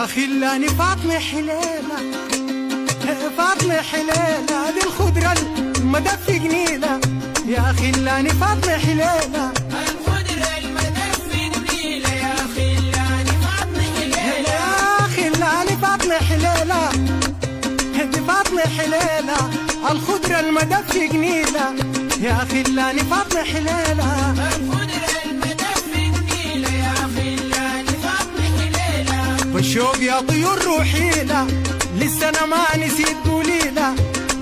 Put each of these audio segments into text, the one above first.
يا خلاني فاطمة حليلة، فاطمة حليلة دي الخضرة المدفي جنيلة. يا خلاني فاطمة حليلة، الخضرة المدفي جنيلة. يا خلاني فاطمة حليلة، يا خلاني فاطمة حليلة دي فاطمة حليلة الخضرة المدفي جنيلة. يا خلاني فاطمة حليلة، الخضرة المدفي جنيلة. يا خلاني فاطمة حليلة، بالشوق يا طيور روحيلة لسه انا ما نسيت قوليلة.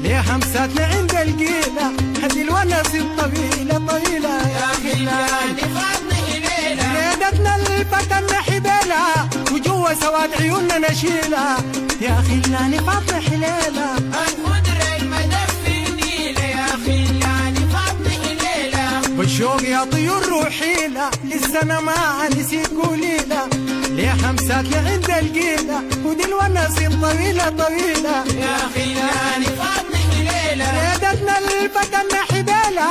ليه همساتنا عند القيلة هدي الونس الطويلة طويلة. يا خلاني فاطمة حليلة، ريدتنا الفتى حبيلة وجوا سواد عيوننا نشيلة. يا خلاني فاطمة حليلة، الخضرة المدفي جنيلة. يا خلاني فاطمة حليلة، بالشوق يا طيور روحيلة لسه انا ما نسيت قوليلة. ليه همساتنا عند القيلة ودي الونس الطويلة طويلة. يا خلاني فاطمة حليلة، ريدتنا الفتى حبيلة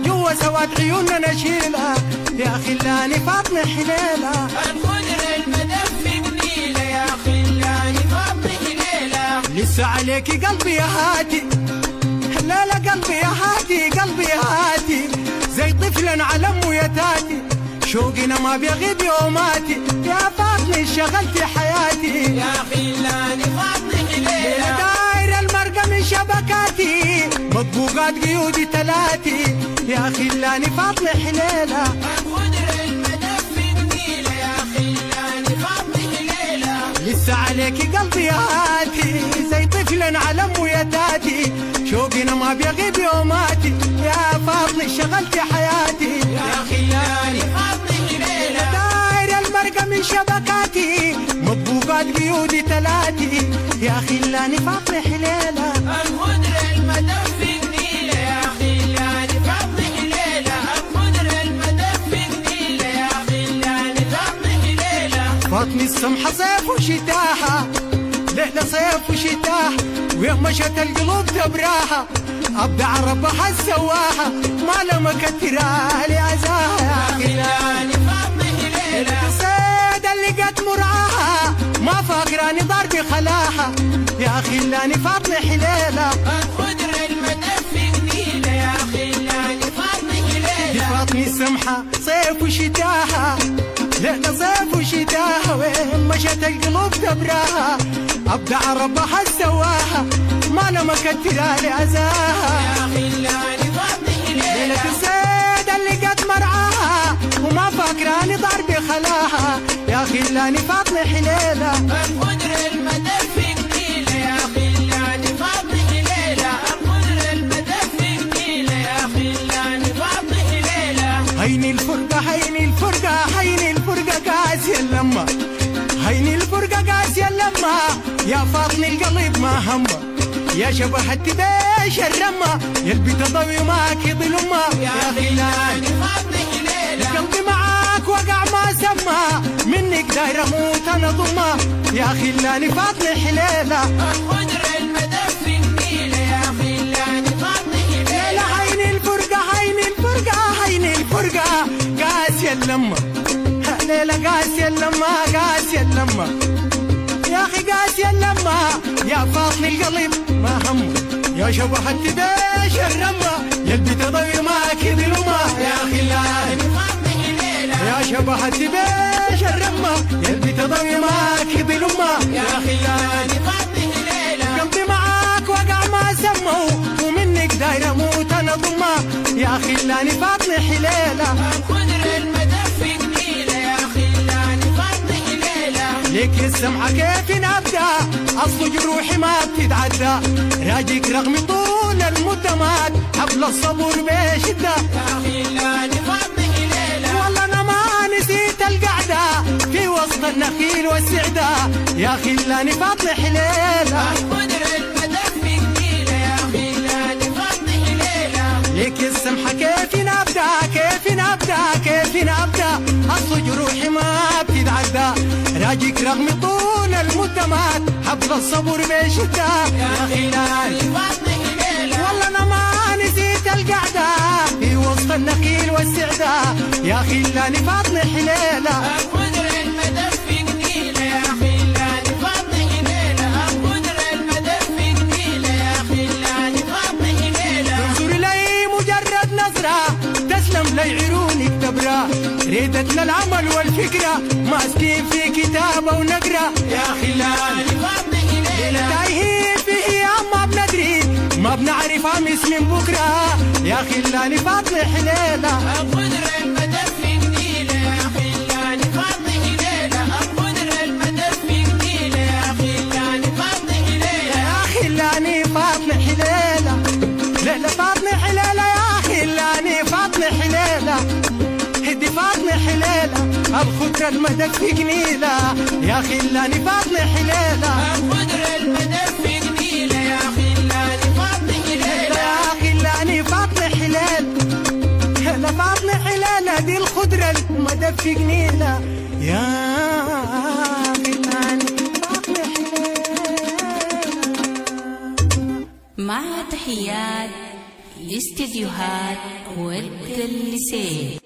جوا سواد عيوننا نشيلة. يا خلاني فاطمة حليلة، الخضرة المدفي جنيلة. يا خلاني فاطمة حليلة، لسه عليكي قلبي يا هاتي، لا لا قلبي يا هاتي، قلبي يا هاتي زي طفل على امه يا تاتي. شوقنا ما بيغيب يوماتي يا فاطمة شغلتي حياتي. يا خلاني فاطمة حليلة، داير المرقة من شبكاتي مطبوقات قيودي تلاتي. يا خلاني فاطمة حليلة، الخضرة المدفي جنيلة. يا خلاني فاطمة حليلة، لسه عليكي قلبي يا هاتي زي طفل على امه يا تاتي. شوقنا ما بيغيب يوماتي يا فاطمة شغلتي حياتي. يا خلاني فاطمة حليلة، داير المرقة من شبكاتي مطبوقات قيودي تلاتي. يا خلاني فاطمة حليلة، الخضرة المدفي جنيلة. يا خلاني فاطمة حليلة، الخضرة المدفي جنيلة. يا خلاني فاطمة حليلة، فاطمة السمحة صيف وشتاها، ليلة صيف وشتاها ويوم مشت القلوب تبراها. ابدع ربها سواها ما لما كترها لي عزاها. يا خلاني فاطمة حليلة، السيد اللي قد مرعاها ما فاقراني ضربي خلاها. يا خلاني فاطمة حليلة، الخضرة المدفي جنيلة. يا خلاني فاطمة دي حليلة، فاطمة السمحة صيف وشتاها، ليلة صيف وشتاها وين مشت القلوب تبراها. ابدع ربها سواها ما لما كترها لي عزاها. يا خلاني فاطمة ليلة حليلة، السيد اللي قد مرعاها وما فاكراني ضربي خلاها. يا خلاني فاطمة حليلة، الخضرة المدفي جنيلة. يا خلاني فاطمة حليلة، الخضرة المدفي جنيلة. يا خلاني فاطمة حليلة، هيني الفرقة هيني الفرقة هيني الفرقة قاسية اللمة، هيني الفرقة قاسية اللمة. يا فاطمة القلب ما همه يا شبهت بيش الرمة يلبي تضوي معك ظلمة. يا خلاني فاطمة حليلة، قلبي معاك وقع ما سمى منك داير اموت انا ضمة. يا خلاني فاطمة حليلة، الخضرة المدفي جنيلة. يا خلاني فاطمة حليلة، ليلة هيني الفرقة هيني الفرقة هيني الفرقة قاسية اللمة. ليلة قاسية اللمة قاسية اللمة يا اخي قاسية اللمة. يا فاطمة القلب ما همه يا شبهت بيش الرمة يلبي تضوي معك ظلمة. يا خلاني فاطمة حليلة، يا شبهت بيش الرمة يلبي تضوي معك ظلمة. يا خلاني فاطمة حليلة، قلبي معاك وقع ما سموا ومنك داير اموت انا ضمة. يا خلاني فاطمة حليلة، الخضرة المدفي جنيلة. يا خلاني فاطمة حليلة، ليك السمعة كيف نبدا اصل جروحي ما بتتعدى. راجيك رغم طول المدة مات حبل الصبر بشدة. يا خلاني فاطمة حليلة، والله انا ما نسيت القعدة في وسط النخيل والسعدة. يا خلاني فاطمة حليلة، الخضرة المدفي جنيلة. يا خلاني فاطمة حليلة، ليك السمحة كيف نبدا كيف نبدا كيف نبدا اصل جروحي ما بتتعدى. راجيك رغم طول المدة مات حبل الصبر بشدة. يا خلاني فاطمة حليلة، والله انا ما نسيت القعدة في وسط النخيل والسعدة. يا خلاني فاطمة حليلة، الخضرة المدفي جنيلة. يا خلاني ليعيرونك تبرا ريدتنا العمل والفكرة ماسكين في كتابة ونقرا يا خلاني فاطمة هليلة تايهين في ايام ما بندري ما بنعرف امس من بكرة يا خلاني فاطمة حليلة القدرة المدد في جميلة يا خلاني فاطمة هليلة القدرة المدد في جميلة يا خلاني فاطمة هليلة يا خلاني فاطمة حليلة ليلة فاطمة حليلة يا خلاني فاطمة حليلة هدي فاطمة حليلة الخضرة المدد في جميلة يا خلاني فاطمة حليلة القدرة المدد في جميلة يا خلاني فاطمة هليلة يا خلاني فاطمة حليلة هلا فاطمة حليلة دي الخضرة المدد في جميلة يا خلاني فاطمة حليلة. مع تحيات استديوهات والتلسين.